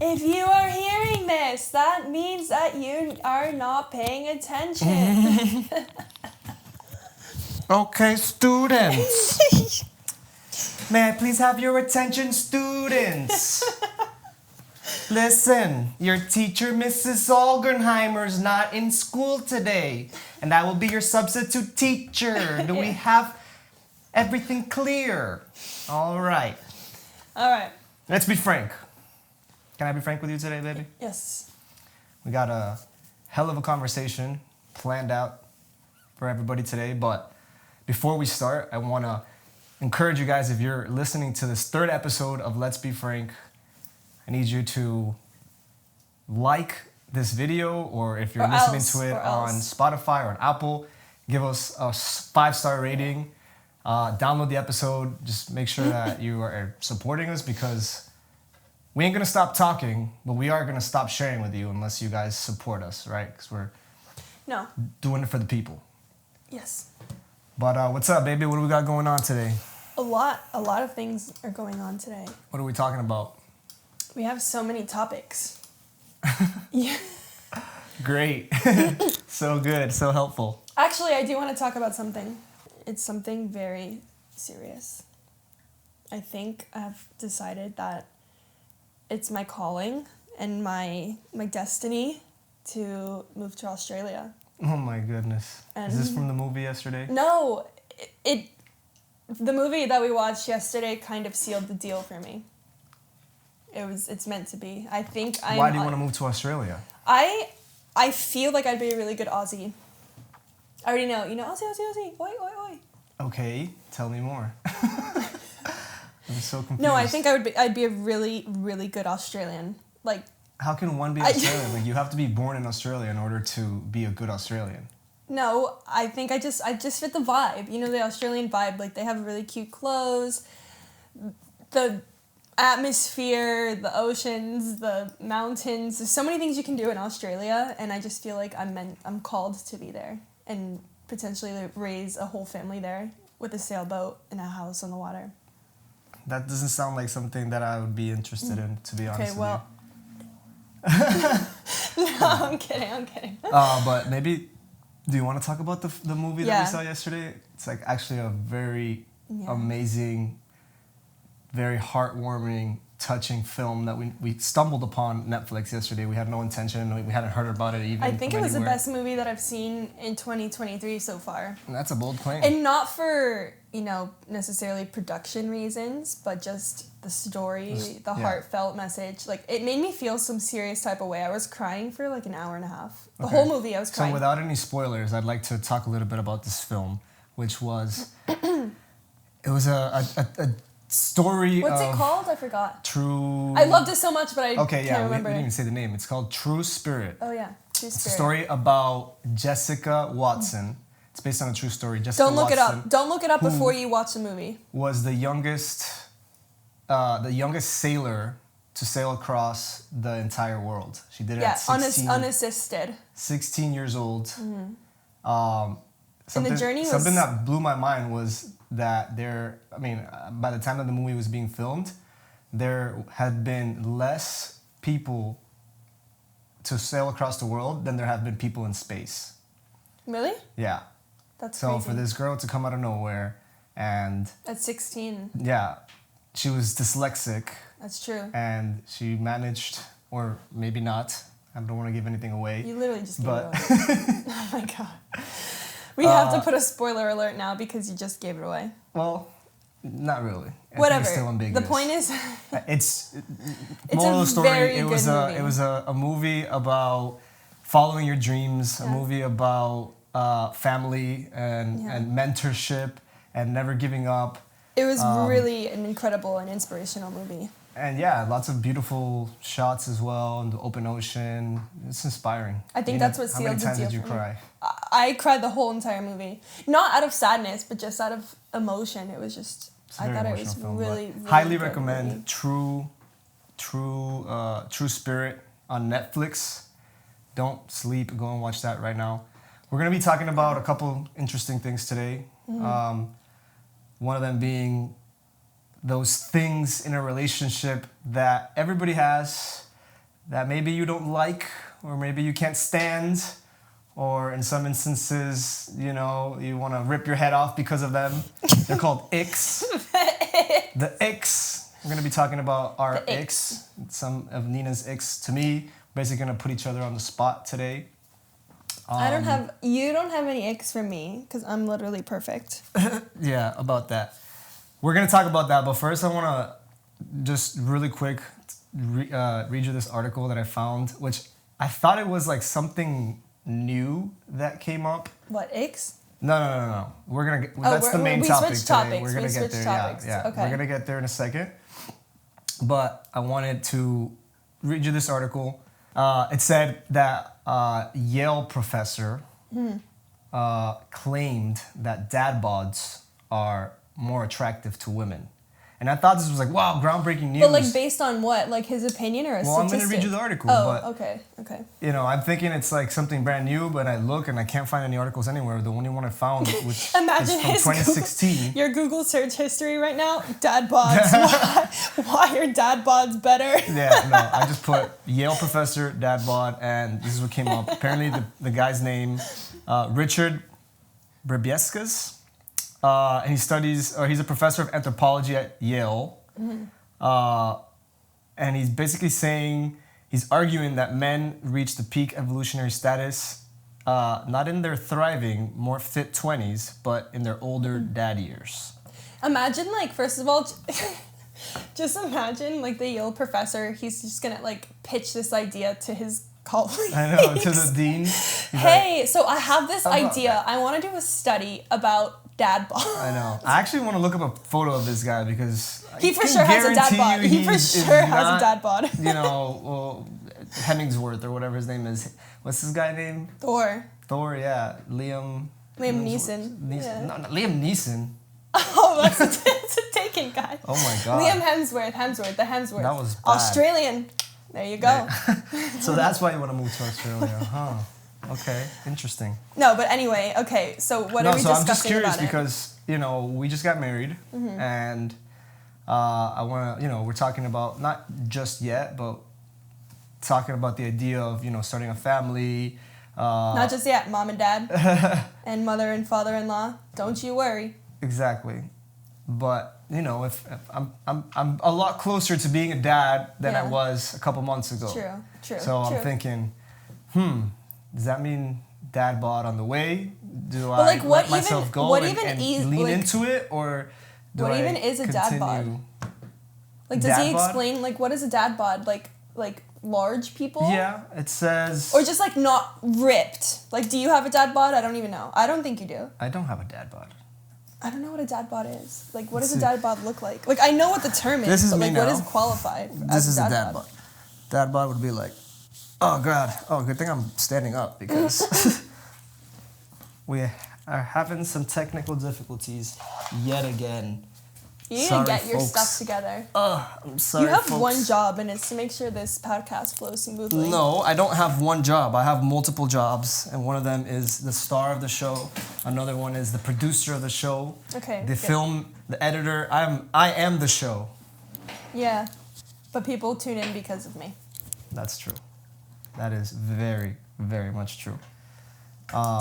If you are hearing this, that means that you are not paying attention. Okay, students. May I please have your attention, students? Listen, your teacher, Mrs. Olgenheimer, is not in school today, and I will be your substitute teacher. Do we have everything clear? All right. All right. Let's be frank. Can I be frank with you today, baby? Yes. We got a hell of a conversation planned out for everybody today, but before we start, I want to encourage you guys, if you're listening to this third episode of Let's Be Frank, I need you to like this video, or if you're listening to it on Spotify or on Apple, give us a 5-star rating. Download the episode. Just make sure that you are supporting us, because we ain't going to stop talking, but we are going to stop sharing with you unless you guys support us, right? Because we're doing it for the people. Yes. But what's up, baby? What do we got going on today? A lot of things are going on today. What are we talking about? We have so many topics. Yeah. Great. So good. So helpful. Actually, I do want to talk about something. It's something very serious. I think I've decided that it's my calling and my destiny to move to Australia. Oh my goodness. And is this from the movie yesterday? No, the movie that we watched yesterday kind of sealed the deal for me. It's meant to be. I think Why do you want to move to Australia? I feel like I'd be a really good Aussie. I already know. You know, Aussie. Oi, oi, oi. Okay, tell me more. I'm so confused. No, I think I'd be a really, really good Australian. Like, how can one be Australian? Like, you have to be born in Australia in order to be a good Australian. No, I think I just fit the vibe. You know, the Australian vibe. Like, they have really cute clothes, the atmosphere, the oceans, the mountains. There's so many things you can do in Australia, and I just feel like I'm called to be there and potentially raise a whole family there with a sailboat and a house on the water. That doesn't sound like something that I would be interested in, to be honest with you. No, I'm kidding. But maybe, do you want to talk about the movie that we saw yesterday? It's like actually a very amazing, very heartwarming, touching film that we stumbled upon Netflix yesterday. We had no intention. We hadn't heard about it even. I think it was the best movie that I've seen in 2023 so far. And that's a bold claim. And not for, necessarily production reasons, but just the story, the heartfelt message. Like, it made me feel some serious type of way. I was crying for like an hour and a half. The whole movie I was crying. So without any spoilers, I'd like to talk a little bit about this film, which was, it was a story. What's it called? I forgot. True. I loved it so much, but I can't remember. We didn't even say the name. It's called True Spirit. Oh yeah, True Spirit. It's a story about Jessica Watson. It's based on a true story. Jessica Don't look Watson, it up. Don't look it up before you watch the movie. Was the youngest sailor to sail across the entire world. She did it at 16. Unassisted. 16 years old. Mm-hmm. And the journey was... Something that blew my mind was that by the time that the movie was being filmed, there had been less people to sail across the world than there have been people in space. Really? Yeah. That's crazy. So for this girl to come out of nowhere and... At 16. Yeah. She was dyslexic. That's true. And she managed, or maybe not, I don't want to give anything away. You literally just gave it away. Oh my God. We have to put a spoiler alert now because you just gave it away. Well, not really. Whatever. It's still ambiguous. The point is... it's moral of the story, it was a movie about following your dreams, a movie about family and mentorship and never giving up. It was really an incredible and inspirational movie. And lots of beautiful shots as well, and the open ocean. It's inspiring. I think that's what sealed the deal. How many times did you cry? I cried the whole entire movie. Not out of sadness, but just out of emotion. It was just... I thought it was really highly recommend True Spirit on Netflix. Don't sleep. Go and watch that right now. We're going to be talking about a couple interesting things today. Mm-hmm. One of them being those things in a relationship that everybody has, that maybe you don't like, or maybe you can't stand, or in some instances, you know, you want to rip your head off because of them. They're called icks. The icks. We're going to be talking about our icks. Some of Nina's icks to me. Basically going to put each other on the spot today. You don't have any icks for me because I'm literally perfect. Yeah, about that. We're going to talk about that, but first I want to just really quick read you this article that I found, which I thought it was like something new that came up. What, icks? No. We're gonna get, that's the main topic today. Topics. We're gonna get there. Topics. Yeah. Okay. We're gonna get there in a second. But I wanted to read you this article. It said that Yale professor claimed that dad bods are more attractive to women. And I thought this was like, wow, groundbreaking news. But like based on what? Like his opinion or a statistic? Well, I'm going to read you the article. Oh, but, okay. You know, I'm thinking it's like something brand new, but I look and I can't find any articles anywhere. The only one I found, which Imagine is from 2016. Your Google search history right now, dad bods. Why are dad bods better? Yeah, no, I just put Yale professor, dad bod, and this is what came up. Apparently the guy's name, Richard Brebieskas. And he's a professor of anthropology at Yale. And he's basically he's arguing that men reach the peak evolutionary status, not in their thriving, more fit 20s, but in their older dad years. Imagine, like, first of all, just imagine, like, the Yale professor, he's just gonna, like, pitch this idea to his colleagues. I know, to the dean. Hey, so I have this idea. I want to do a study about dad bod. I know. I actually want to look up a photo of this guy because he for sure has a dad bod. He for sure has a dad bod. You know, well, Hemmingsworth or whatever his name is. What's this guy name? Thor, yeah. Liam Neeson. Yeah. No, Liam Neeson. Oh, that's a taken guy. Oh my god. Liam Hemsworth, the Hemsworth. That was bad. Australian. There you go. So that's why you want to move to Australia, huh? Okay, interesting. No, but anyway, okay. So what are we discussing about it? So I'm just curious because, you know, we just got married, and I want to, you know, we're talking about not just yet, but talking about the idea of, you know, starting a family. Not just yet, mom and dad, and mother and father-in-law. Don't you worry. Exactly, but you know, if I'm a lot closer to being a dad than I was a couple months ago. True. So I'm thinking, does that mean dad bod on the way? Do but I like, let myself go and lean like, into it, or do what I even is a dad bod? Like, does he explain like what is a dad bod? Like large people? Yeah, it says. Or just like not ripped. Like, do you have a dad bod? I don't even know. I don't think you do. I don't have a dad bod. I don't know what a dad bod is. Like, what does a dad bod look like? Like, I know what the term is, but like, what is qualified This as is a dad bod? Dad bod would be like, oh god, oh good thing I'm standing up because we are having some technical difficulties yet again. You need to get your stuff together. I'm sorry, you have folks. one job, and it's to make sure this podcast flows smoothly. No, I don't have one job. I have multiple jobs, and one of them is the star of the show. Another one is the producer of the show. Okay. The film, the editor. I am the show. Yeah, but people tune in because of me. That's true. That is very, very much true.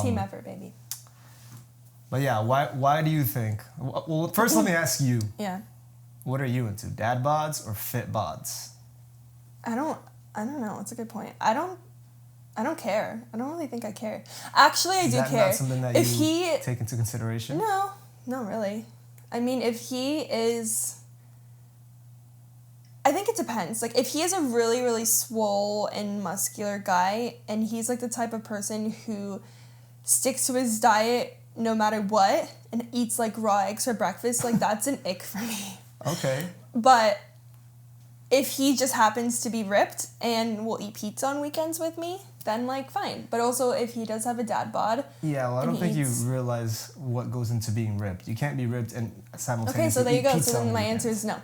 Team effort, baby. But yeah, why do you think? Well, first let me ask you. Yeah. What are you into? Dad bods or fit bods? I don't know. It's a good point. I don't care. I don't really think I care. Actually, I do care. Is that not something that you take into consideration? No, not really. I mean, if he is... I think it depends. Like, if he is a really, really swole and muscular guy, and he's like the type of person who sticks to his diet no matter what, and eats like raw eggs for breakfast, like that's an ick for me. Okay. But if he just happens to be ripped and will eat pizza on weekends with me, then like fine. But also if he does have a dad bod. Yeah, well I don't think you realize what goes into being ripped. You can't be ripped and simultaneously Okay, so there you go. Pizza So then my weekends. answer is no.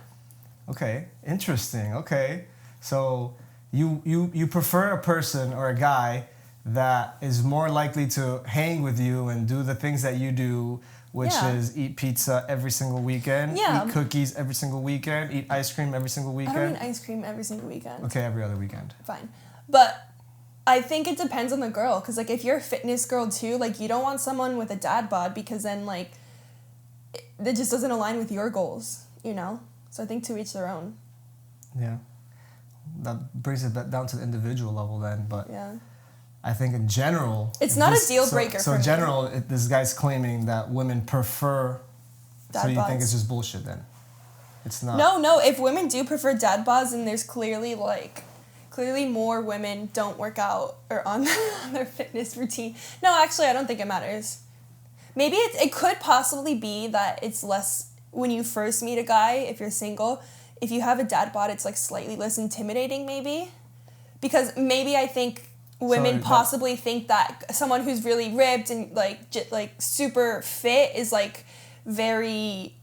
Okay, interesting. Okay, so you prefer a person or a guy that is more likely to hang with you and do the things that you do which Yeah. is eat pizza every single weekend, Yeah. eat cookies every single weekend, eat ice cream every single I don't weekend. eat ice cream every single weekend. Okay, every other weekend. Fine. But I think it depends on the girl. Because, like, if you're a fitness girl, too, like, you don't want someone with a dad bod because then, like, it just doesn't align with your goals, you know? So I think to each their own. Yeah. That brings it down to the individual level then, but Yeah. I think in general... It's not a deal breaker So for in me. general, this guy's claiming that women prefer... Dad so you bods. think it's just bullshit then? It's not... No. If women do prefer dad bods, then there's clearly more women don't work out or on their fitness routine. No, actually, I don't think it matters. Maybe it could possibly be that it's less... When you first meet a guy, if you're single, if you have a dad bod, it's, like, slightly less intimidating, maybe. Because maybe I think... Women possibly think that someone who's really ripped and like super fit is like very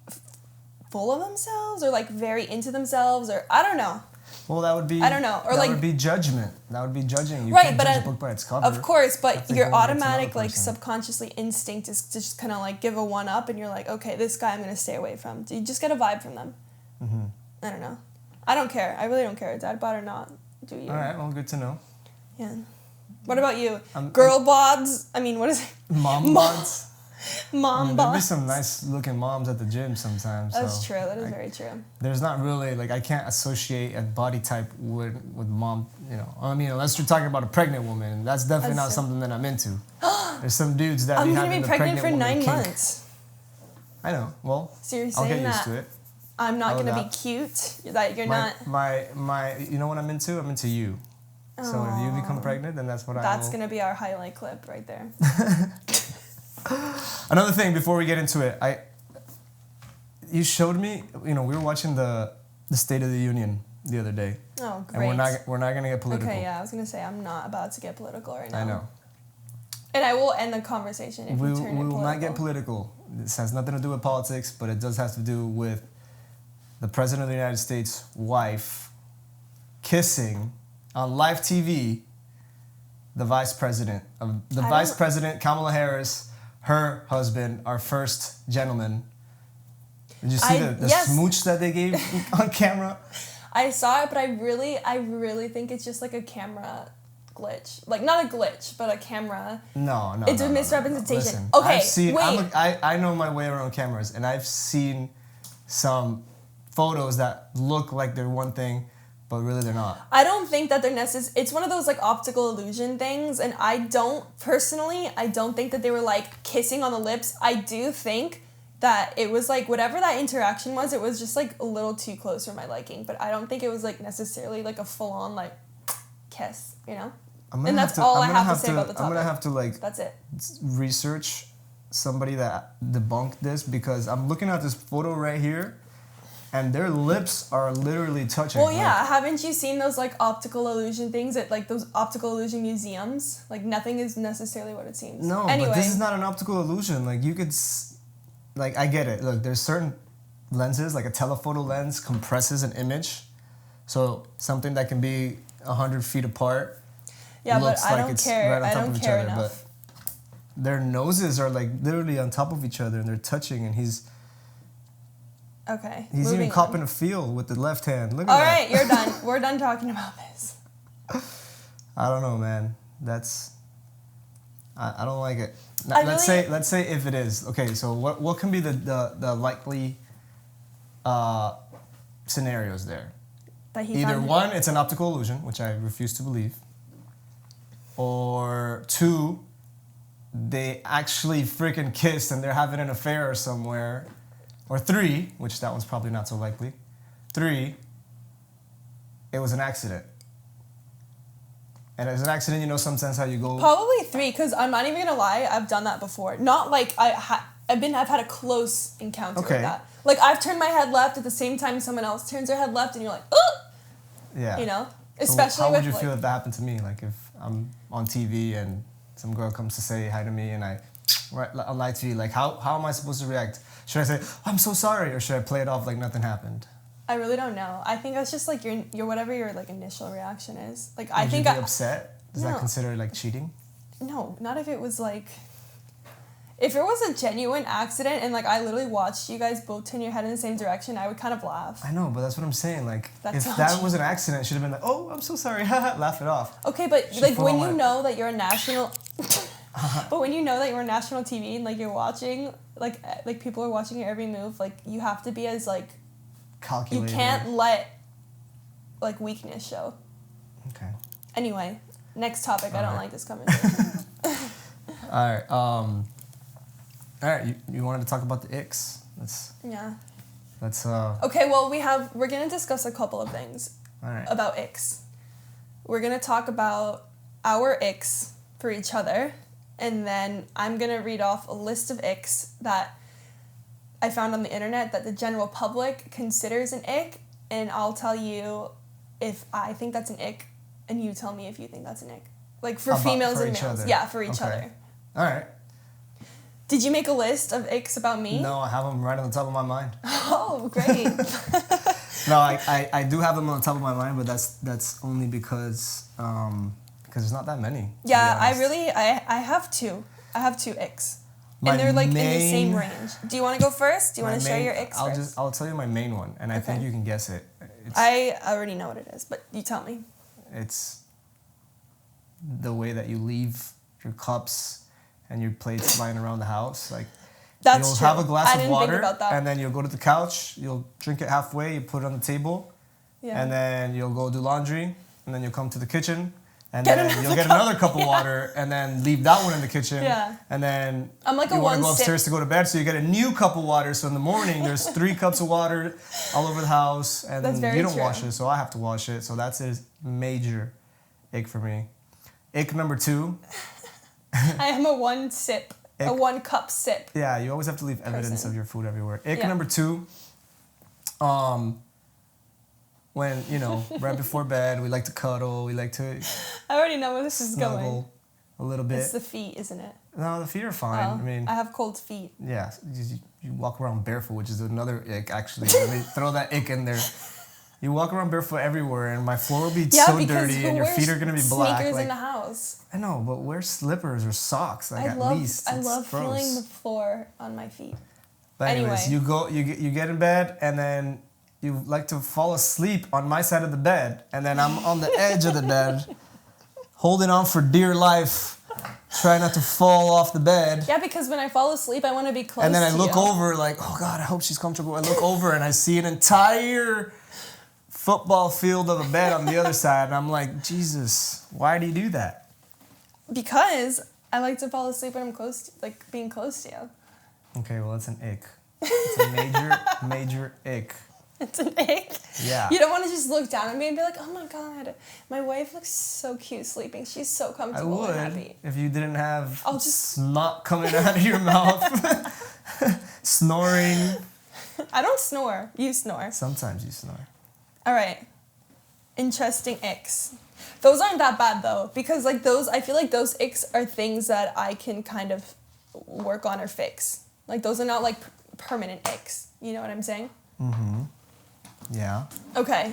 full of themselves or like very into themselves or I don't know. Well, that would be... I don't know. Or that would be judgment. That would be judging. You right, can't but judge a book by its cover. Of course, but your automatic like person. subconsciously instinct is to just kind of like give a one up and you're like, okay, this guy I'm going to stay away from. You just get a vibe from them. Mm-hmm. I don't know. I don't care. I really don't care. Dad bod or not. Do you? All right, well, good to know. Yeah. What about you? Girl bods? I mean, what is it? Mom bods? Mom There'll be bods. some nice looking moms at the gym sometimes. That's so true. That is very true. There's not really, like, I can't associate a body type with mom, you know. I mean, unless you're talking about a pregnant woman, that's definitely not something that I'm into. There's some dudes that I'm going to be pregnant for 9 kink. months. I know. Well, So you're I'll saying get used that to it. I'm not going to be cute? That you're not... My, you know what I'm into? I'm into you. So if you become pregnant, then that's what That's going to be our highlight clip right there. Another thing before we get into it, you showed me, you know, we were watching the State of the Union the other day. Oh, great. And we're not going to get political. Okay, yeah, I was going to say I'm not about to get political right now. I know. And I will end the conversation if we turn it political. We will not get political. This has nothing to do with politics, but it does have to do with the President of the United States' wife kissing on live TV the Vice President, Kamala Harris, her husband, our first gentleman. Did you see the smooch that they gave on camera? I saw it, but I really think it's just like a camera glitch. Like, not a glitch, but a camera. No. It's a misrepresentation. Listen, Okay, wait. I know my way around cameras, and I've seen some photos that look like they're one thing, but really they're not. I don't think that they're necessary. It's one of those like optical illusion things, and I don't think that they were like kissing on the lips. I do think that it was like whatever that interaction was, it was just like a little too close for my liking, but I don't think it was like necessarily like a full on like kiss, you know? And that's all I have to say about the topic. I'm gonna have to like that's it. Research somebody that debunked this, because I'm looking at this photo right here. And their lips are literally touching. Well, yeah. Haven't you seen those, like, optical illusion things at, like, those optical illusion museums? Like, nothing is necessarily what it seems. No, anyway. But this is not an optical illusion. Like, you could... Like, I get it. Look, there's certain lenses, like a telephoto lens compresses an image. So, something that can be 100 feet apart looks like it's right on top of each other. But their noses are, like, literally on top of each other, and they're touching, and he's... Okay. He's even copping a feel with the left hand. Look at that. All right, you're done. We're done talking about this. I don't know, man. I don't like it. Let's say if it is. Okay, so what can be the likely scenarios there? Either one, it's an optical illusion, which I refuse to believe. Or two, they actually freaking kissed and they're having an affair somewhere. Or three, which that one's probably not so likely. Three, it was an accident. And as an accident, you know, sometimes how you go... Probably three, because I'm not even going to lie, I've done that before. Not like I've had a close encounter with that. Like, I've turned my head left at the same time someone else turns their head left, and you're like, ugh! Yeah. You know? So Especially how would you feel if that happened to me? Like, if I'm on TV and some girl comes to say hi to me and I lie to you, like, how am I supposed to react? Should I say, oh, I'm so sorry, or should I play it off like nothing happened? I really don't know. I think that's just like your whatever your like initial reaction is. Like Would you be upset? Does that consider like cheating? No, not if it was like. If it was a genuine accident and like I literally watched you guys both turn your head in the same direction, I would kind of laugh. I know, but that's what I'm saying. Like, That's if not that was an accident, it should have been like, oh, I'm so sorry, laugh it off. Okay, but Should like fall when on you my- know that you're a national, but when you know that you're on national TV and like you're watching, like people are watching your every move, like you have to be as like Calculated. you can't let like weakness show. Okay. Anyway, next topic. I don't like this conversation. All right. You wanted to talk about the icks. Yeah. Let's. Okay. Well, we're gonna discuss a couple of things All right. about icks. We're gonna talk about our icks for each other, and then I'm gonna read off a list of icks that I found on the internet that the general public considers an ick, and I'll tell you if I think that's an ick, and you tell me if you think that's an ick. Like for females and each males. other. Yeah, for each Okay. other. All right. Did you make a list of icks about me? No, I have them right on the top of my mind. Oh, great. No, I do have them on the top of my mind, but that's only because there's not that many. Yeah, I have two. I have two icks. My And they're like in the same main- range. Do you want to go first? Do you want to share your icks first? I'll tell you my main one, and I think Okay. you can guess it. I already know what it is, but you tell me. It's the way that you leave your cups and your plates lying around the house. Like, That's you'll true. have a glass I of didn't water, think about that. and then you'll go to the couch, you'll drink it halfway, you put it on the table, Yeah. and then you'll go do laundry, and then you'll come to the kitchen, and Get then another you'll get cup. another cup of water, and then leave that one in the kitchen, Yeah. and then I'm like a you want to go one-sip- upstairs to go to bed, so you get a new cup of water. So in the morning, there's 3 cups of water all over the house, and That's very you don't true. wash it, so I have to wash it. So that's a major ick for me. Ick number 2. I am a one Ick. 1 cup sip. Yeah, you always have to leave evidence Person. of your food everywhere. Ick Yeah. number 2. When, right before bed, we like to cuddle, we like to I already know where this is going. snuggle a little bit. It's the feet, isn't it? No, the feet are fine. Oh, I mean, I have cold feet. yeah, you walk around barefoot, which is another ick, actually. Let me throw that ick in there. You walk around barefoot everywhere, and my floor will be Yeah, so because dirty, who and your wears feet are gonna be black. sneakers Like, in the house? I know, but wear slippers or socks. Like I at love least. I It's love gross. feeling the floor on my feet. But anyways, Anyway. you get in bed, and then you like to fall asleep on my side of the bed, and then I'm on the edge of the bed, holding on for dear life, trying not to fall off the bed. Yeah, because when I fall asleep, I want to be close And then I to look you. over like, oh God, I hope she's comfortable. I look over and I see an entire football field of a bed on the other side, and I'm like, Jesus, why do you do that? Because I like to fall asleep when I'm being close to you. Okay, well, it's an ick. It's a major, major ick. It's an ick. Yeah. You don't want to just look down at me and be like, oh my God, my wife looks so cute sleeping. She's so I comfortable and would happy. if you didn't have I'll just- snot coming out of your mouth, snoring. I don't snore. You snore. Sometimes you snore. All right. Interesting icks. Those aren't that bad though, because like those, I feel like those icks are things that I can kind of work on or fix. Like those are not like permanent icks. You know what I'm saying? Yeah. Okay.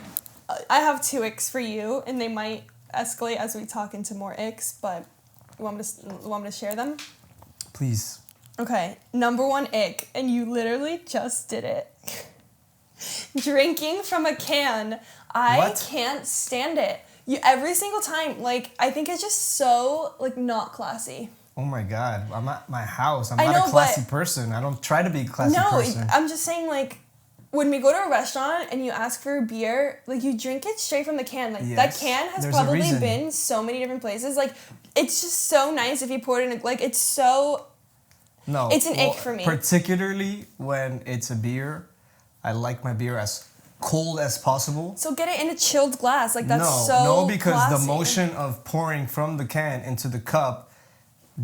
I have 2 icks for you, and they might escalate as we talk into more icks, but you want me to share them? Please. Okay. Number 1 ick, and you literally just did it. Drinking from a can. I What? can't stand it. Every single time, like, I think it's just so, like, not classy. Oh my God. I'm at my house. I'm I not know, a classy but- person. I don't try to be a classy No, person. I'm just saying, like, when we go to a restaurant and you ask for a beer, like, you drink it straight from the can. Like, that Yes, can has there's a probably reason. been so many different places. Like, it's just so nice if you pour it in, like, it's so... No. It's an ick for me. Particularly when it's a beer. I like my beer as cold as possible. So get it in a chilled glass. Like, that's so No, because the classy. motion of pouring from the can into the cup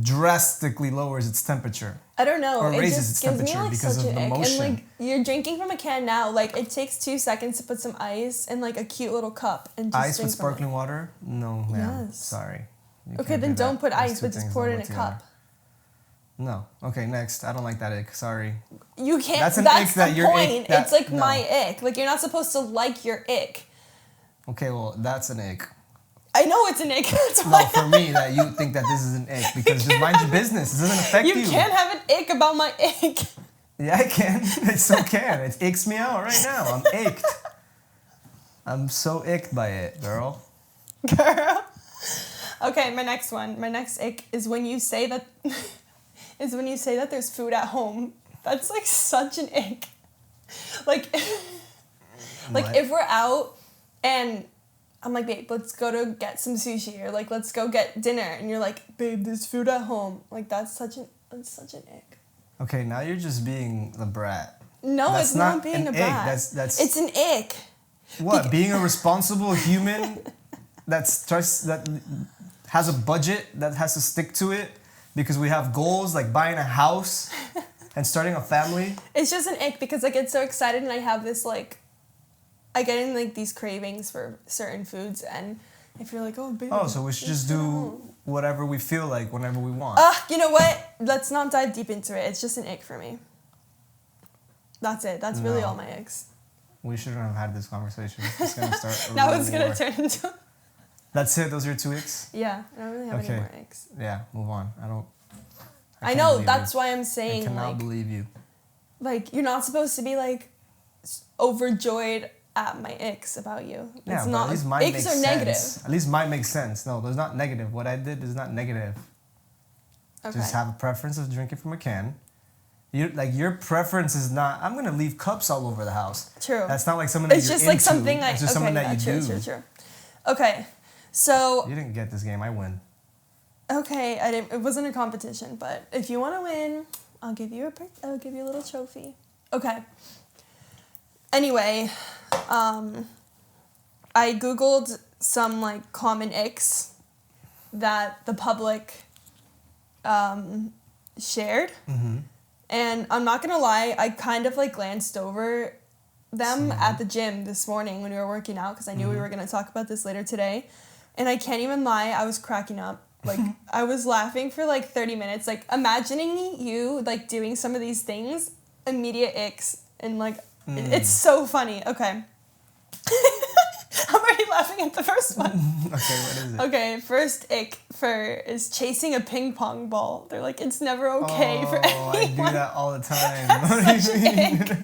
drastically lowers its temperature. I don't know. Or It raises just its gives me, temperature like, because such of an the ick. motion. And, like, you're drinking from a can now. Like, it takes 2 seconds to put some ice in, like, a cute little cup and just Ice drink with from it. sparkling water? No, ma'am. Yes. Sorry. You Okay, can't then do that. don't put Those ice, two but just things pour it don't in a go together. cup. No. Okay, next. I don't like that ick. Sorry. You can't. That's That's, an ick that the your ick- point. that- It's like no. my ick. Like, you're not supposed to like your ick. Okay, well, that's an ick. I know it's an ick. That's why. No, for me, that you think that this is an ick because just mind your business. It doesn't affect you. You can't have an ick about my ick. Yeah, I can. I still can. It icks me out right now. I'm icked. I'm so icked by it, girl. Girl. Okay, my next one. My next ick is when you say that there's food at home. That's like such an ick. Like What? if we're out and I'm like, babe, let's go to get some sushi, or like let's go get dinner, and you're like, babe, there's food at home. Like that's such an ick. Okay, now you're just being the brat. No, That's it's not being an a ick. brat. That's It's an ick. what? Being a responsible human that has a budget that has to stick to it because we have goals like buying a house and starting a family. It's just an ick because I get so excited and I have this like, I get in like these cravings for certain foods, and if you're like, oh baby. Oh, so we should just do whatever we feel like whenever we want. You know what? Let's not dive deep into it. It's just an ick for me. That's it. That's really No. all my icks. We shouldn't have had this conversation. It's gonna start. Now it's gonna turn into. That's it. Those are your 2 icks. Yeah, I don't really have any more icks. Yeah, move on. I can't know. believe That's you. why I'm I saying cannot believe you. like you're not supposed to be like overjoyed at my icks about you. Yeah, It's but not. at least mine Icks makes are sense. negative. At least mine makes sense. No, there's not negative. What I did is not negative. Okay. Just have a preference of drinking from a can. Your preference is not. I'm gonna leave cups all over the house. True. That's not like something that It's you're just like into. something It's just something that you do. True. Okay, so You didn't get this game. I win. okay, I didn't. It wasn't a competition, but if you want to win, I'll give you a little trophy. Okay. Anyway, I googled some like common icks that the public shared, and I'm not gonna lie, I kind of like glanced over them at the gym this morning when we were working out because I knew we were gonna talk about this later today, and I can't even lie, I was cracking up. Like I was laughing for like 30 minutes, like imagining you like doing some of these things, immediate icks, and like it's so funny. Okay. I'm already laughing at the first one. Okay, what is it? Okay, first ick is chasing a ping pong ball. They're like, it's never okay for anyone. I do that all the time. That's such an ick.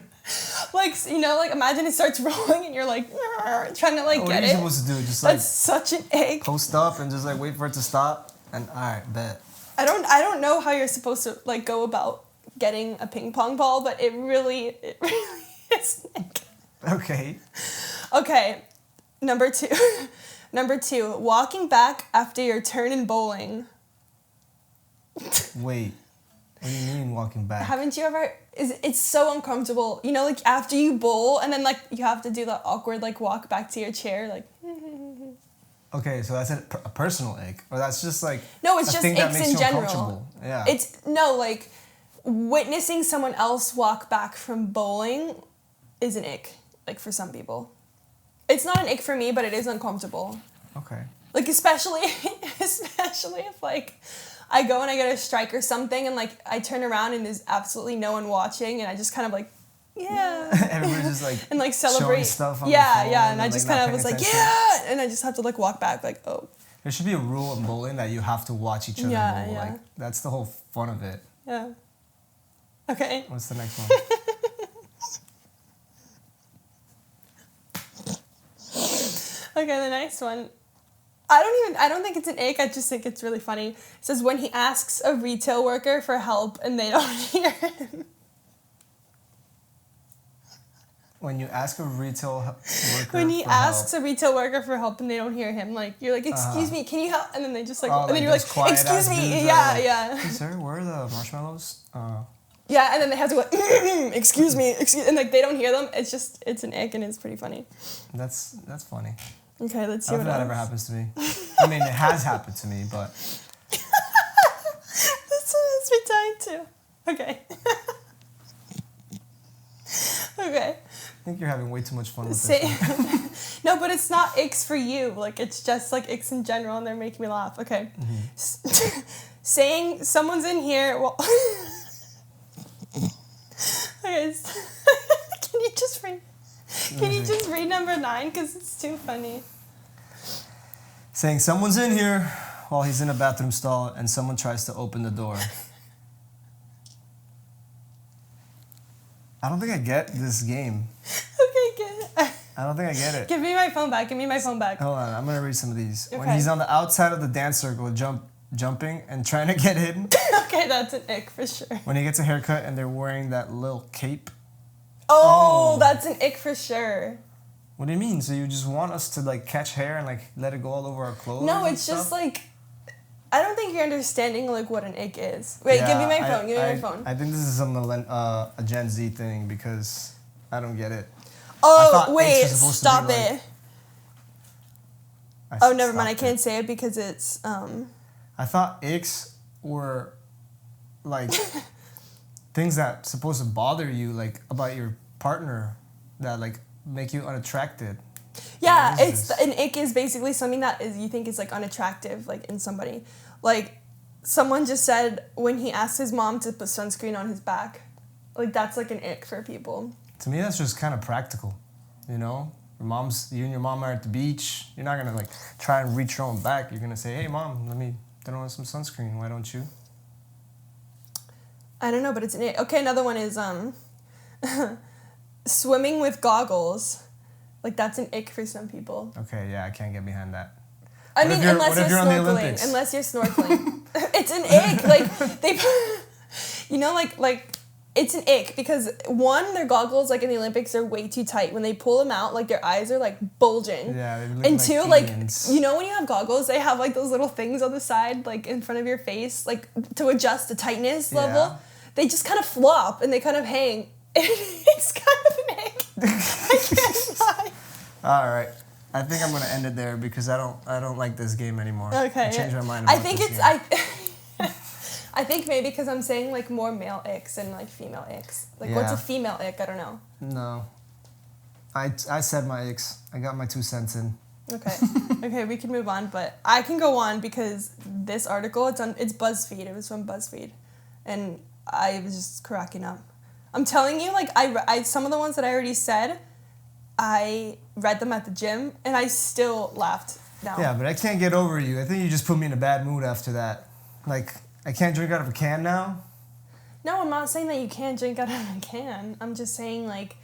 Like, you know, like imagine it starts rolling and you're like trying to like What get are you it. supposed to do? Just like That's such an ick. post up and just like wait for it to stop and all right, bet. I don't know how you're supposed to like go about getting a ping pong ball, but it really is an ick. Okay. Okay, number two, walking back after your turn in bowling. Wait. What do you mean walking back? Haven't you ever? It's so uncomfortable. You know, like after you bowl and then like you have to do that awkward like walk back to your chair, like. Okay, so that's a personal ick, or that's just like No, it's a just thing that icks makes in you general. uncomfortable. Yeah. It's no like witnessing someone else walk back from bowling is an ick. Like for some people, it's not an ick for me, but it is uncomfortable. Okay. Like especially if like I go and I get a strike or something and like I turn around and there's absolutely no one watching and I just kind of like Everybody's just like and like celebrate showing stuff on the yeah phone and I like, just not kind of paying was like attention. and I just have to like walk back like oh There should be a rule in bowling that you have to watch each other Yeah, bowl. yeah. Like that's the whole fun of it. yeah okay. What's the next one? Okay, the next one. I don't think it's an ick, I just think it's really funny. It says when he asks a retail worker for help and they don't hear him. When you ask a retail worker When he for asks help, a retail worker for help and they don't hear him, like you're like, excuse me, can you help? And then they just like, Oh, and then like you're like, those quiet excuse ass me, dudes yeah, that are like, yeah, hey, sir, where are the marshmallows? yeah, and then they have to go, excuse me, and like they don't hear them. It's an ick and it's pretty funny. That's funny. Okay, let's see I what don't know if that else. ever happens to me. I mean, it has happened to me, but That's what it's me dying to. Okay. Okay. I think you're having way too much fun with Say, this. no, but it's not icks for you. Like, it's just like icks in general, and they're making me laugh. Okay. Saying someone's in here. Well, okay. Can you just read? Can you just read number 9? Because it's too funny. saying someone's in here while he's in a bathroom stall and someone tries to open the door. I don't think I get this game. Okay, good. I don't think I get it. Give me my phone back. Give me my phone back. Hold on, I'm gonna read some of these. Okay. When he's on the outside of the dance circle, jumping and trying to get in. Okay, that's an ick for sure. When he gets a haircut and they're wearing that little cape. Oh, that's an ick for sure. What do you mean? So you just want us to like catch hair and like let it go all over our clothes? No, and it's stuff? just like, I don't think you're understanding like what an ick is. Wait, give me my phone. Give me my phone. I think this is a Gen Z thing because I don't get it. Oh, wait, Icks was supposed to stop be, it. like- Oh, never mind. I can't say it because it's I thought icks were like things that supposed to bother you, like about your partner, that like make you unattracted. Yeah, What is it's this? an ick is basically something that is you think is like unattractive like in somebody. Like someone just said when he asked his mom to put sunscreen on his back. Like that's like an ick for people. To me, that's just kind of practical, you know. You and your mom are at the beach. You're not gonna like try and reach your own back. You're gonna say, "Hey, mom, let me throw on some sunscreen. Why don't you?" I don't know, but it's an ick. Okay, another one is swimming with goggles. Like that's an ick for some people. Okay, yeah, I can't get behind that. I What mean, if you're- unless what you're if you're on the snorkeling. Olympics? Unless you're snorkeling. It's an ick. Like they, you know, like it's an ick because one, their goggles like in the Olympics are way too tight. When they pull them out, like their eyes are like bulging. Yeah, they look And like two, like aliens. you know, when you have goggles, they have like those little things on the side, like in front of your face, like to adjust the tightness level. Yeah. They just kind of flop and they kind of hang. It's kind of an ick. I can't lie. All right, I think I'm gonna end it there because I don't like this game anymore. Okay. I changed my mind. I about think this it's game. I think maybe because I'm saying like more male icks and like female icks. Like what's Yeah. a female ick? I don't know. No. I said my icks. I got my 2 cents in. Okay. Okay, we can move on, but I can go on because this article it's BuzzFeed. It was from BuzzFeed, and I was just cracking up. I'm telling you, like I some of the ones that I already said, I read them at the gym and I still laughed now. Yeah, but I can't get over you. I think you just put me in a bad mood after that. Like, I can't drink out of a can now. No, I'm not saying that you can't drink out of a can. I'm just saying like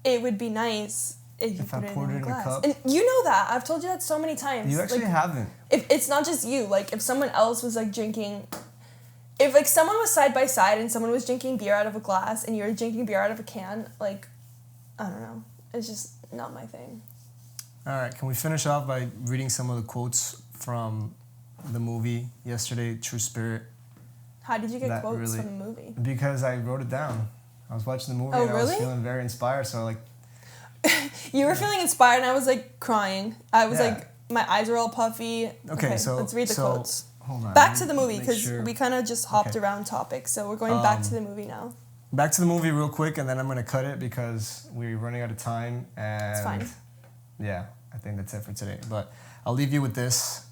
it would be nice if you put I it poured in it a in a glass. cup? And you know that. I've told you that so many times. You actually like, haven't. If it's not just you, like if someone else was like drinking, if like someone was side by side and someone was drinking beer out of a glass and you were drinking beer out of a can, like I don't know, it's just not my thing. All right, can we finish off by reading some of the quotes from the movie yesterday, True Spirit? How did you get That quotes really- from the movie? Because I wrote it down. I was watching the movie Oh, and I was really? feeling very inspired, so like, You were feeling inspired and I was like crying. I was Yeah. like my eyes were all puffy. okay, so let's read the quotes. Hold on. Back let to me the movie make because sure. we kind of just hopped Okay. around topics, so we're going back to the movie now. Back to the movie real quick, and then I'm gonna cut it because we're running out of time. And It's fine. Yeah, I think that's it for today. But I'll leave you with this.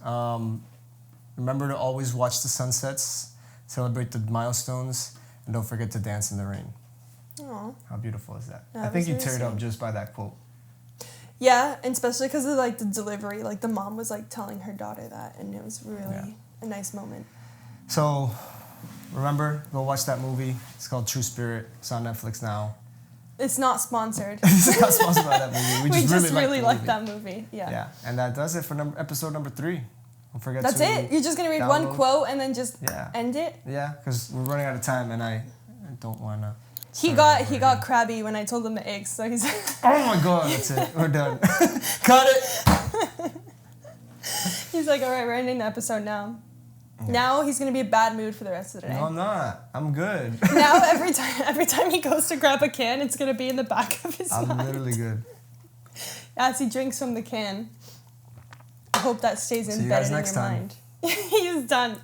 Remember to always watch the sunsets, celebrate the milestones, and don't forget to dance in the rain. Aw. How beautiful is that? Yeah, I think you that's very teared up sweet. just by that quote. Yeah, and especially because of like the delivery, like the mom was like telling her daughter that, and it was really Yeah. a nice moment. So, remember, go watch that movie. It's called True Spirit. It's on Netflix now. It's not sponsored. It's not sponsored by that movie. We just like really the like movie. that movie. Yeah. Yeah, and that does it for episode number 3. Don't forget That's to it. You're just gonna read one download. quote and then just Yeah. end it. Yeah, because we're running out of time, and I don't want to. He got crabby when I told him the eggs, so he's Oh my god, that's it. We're done. Cut it. he's like, all right, we're ending the episode now. Now he's gonna be a bad mood for the rest of the day. No, I'm not. I'm good. Now every time he goes to grab a can, it's gonna be in the back of his I'm mind literally good. as he drinks from the can. I hope that stays See you guys embedded in next your time. mind. He's done.